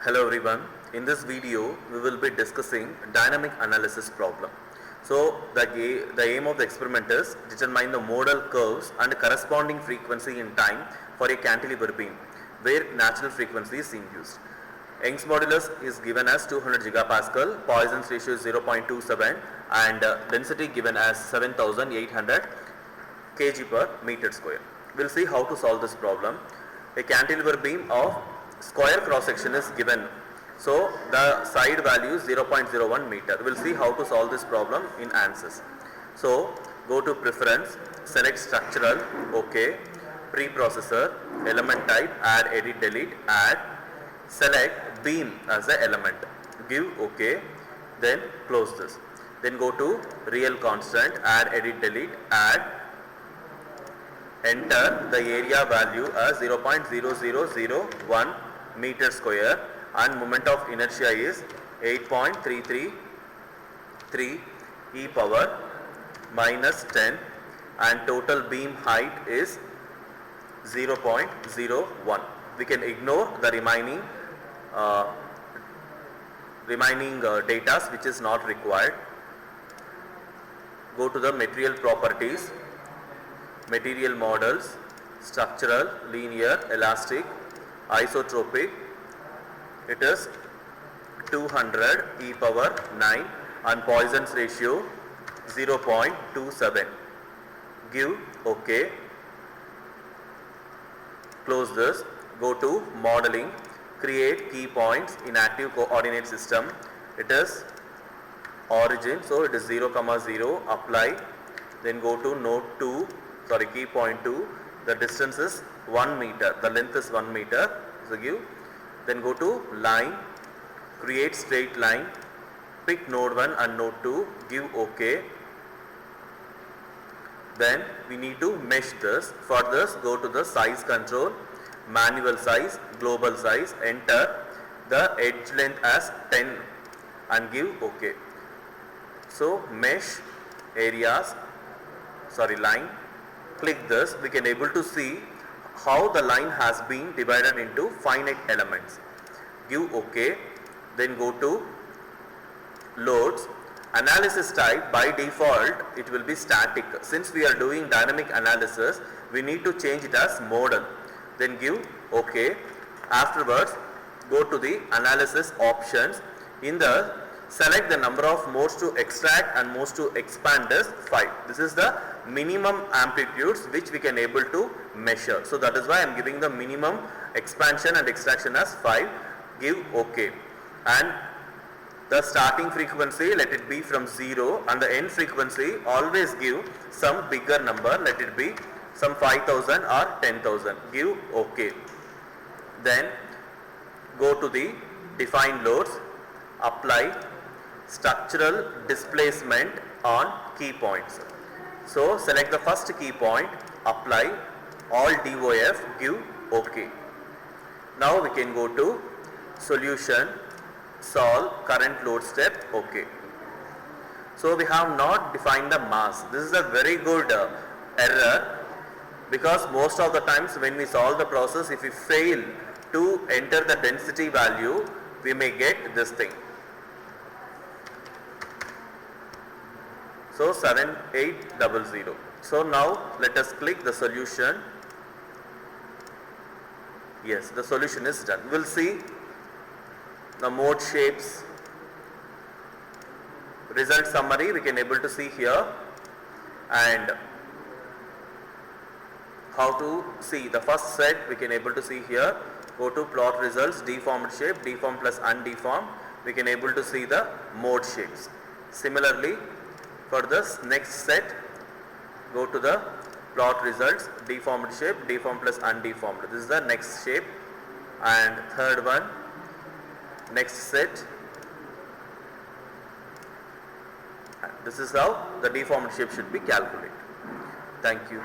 Hello everyone. In this video, we will be discussing dynamic analysis problem. So the aim of the experiment is determine the modal curves and corresponding frequency in time for a cantilever beam where natural frequency is induced. Young's modulus is given as 200 gigapascal, Poisson's ratio is 0.27 and density given as 7800 kg per meter square. We will see how to solve this problem. A cantilever beam of square cross section is given. So the side value is 0.01 meter. We will see how to solve this problem in answers. So go to preference, select structural, OK, preprocessor, element type, add, edit, delete, add, select beam as the element, give OK, then close this. Then go to real constant, add, edit, delete, add, enter the area value as 0.0001 meter square and moment of inertia is 8.333 e power minus 10 and total beam height is 0.01. We can ignore the remaining data which is not required. Go to the material properties, material models, structural, linear, elastic, isotropic. It is 200 e power 9 and Poisson's ratio 0.27. Give OK. Close this. Go to modeling. Create key points in active coordinate system. It is origin, so it is 0, 0. Apply. Then go to node 2. Key point 2. The distance is 1 meter. The length is 1 meter. So give. Then go to line. Create straight line. Pick node 1 and node 2. Give OK. Then we need to mesh this. For this, go to the size control, manual size, global size, enter the edge length as 10 and give OK. So mesh areas, line, click this, we can able to see how the line has been divided into finite elements. Give OK, then go to loads. Analysis type, by default it will be static. Since we are doing dynamic analysis, we need to change it as modal. Then give OK. Afterwards, go to the analysis options. In the select the number of modes to extract and modes to expand as 5. This is the minimum amplitudes which we can able to measure. So that is why I am giving the minimum expansion and extraction as 5. Give OK. And the starting frequency, let it be from 0, and the end frequency always give some bigger number, let it be some 5000 or 10,000. Give OK. Then go to the define loads, apply structural displacement on key points. So select the first key point, apply all DOF, give OK. Now we can go to solution, solve current load step, OK. So we have not defined the mass. This is a very good error, because most of the times when we solve the process, if we fail to enter the density value, we may get this thing. So 7800. So now let us click the solution. Yes, the solution is done. We will see the mode shapes, result summary we can able to see here, and how to see the first set we can able to see here. Go to plot results, deformed shape, deformed plus undeformed, we can able to see the mode shapes. Similarly, for this next set, go to the plot results, deformed shape, deformed plus undeformed. This is the next shape. And third one, next set. This is how the deformed shape should be calculated. Thank you.